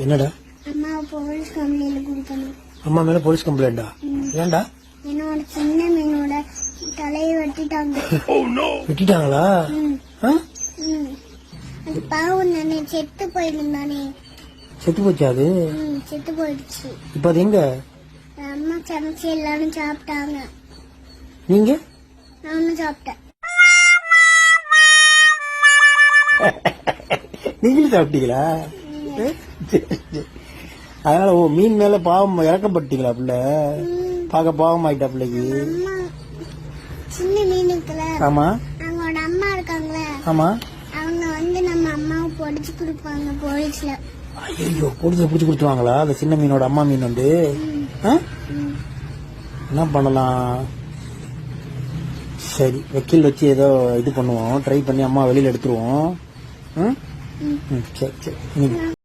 என்னடா? அம்மா மேல போலீஸ் கம்ப்ளைண்டா? ஏன்டா? என்னோட சின்ன மீனோட தலையை வெட்டிட்டாங்க. வெட்டிட்டாங்களா? அது பாவம் தானே, செத்து போயிருந்தானே. செத்து போச்சா? அது செத்து போயிடுச்சு. இப்ப அது எங்க? அம்மா சமைச்சு எல்லாரும் சாப்பிட்டாங்க. நீங்க? நானும் சாப்பிட்டேன். நீங்களும் சாப்பிட்டீங்களா? அதனால மீன் மேல பாவம் இறக்கப்பட்டீங்களா? பிள்ளை பார்க்க பாவம் ஆயிட்டா பிள்ளைக்கு. சின்ன மீன் இருக்குல்ல, ஆமா, அவங்களோட அம்மா இருக்காங்களே, ஆமா, அவங்க நம்ம அம்மாவை பொடிச்சு கொடுப்பாங்க போலீஸ்ல. ஐயோ, போலீஸ்ல பிடிச்சு கொடுத்துருவாங்களா? அந்த சின்ன மீனோட அம்மா மீன் வந்து என்ன பண்ணலாம்? சரி, வக்கீல் வச்சு ஏதோ இது பண்ணுவோம், ட்ரை பண்ணி அம்மா வெளியில எடுத்துருவோம். சரி சரி.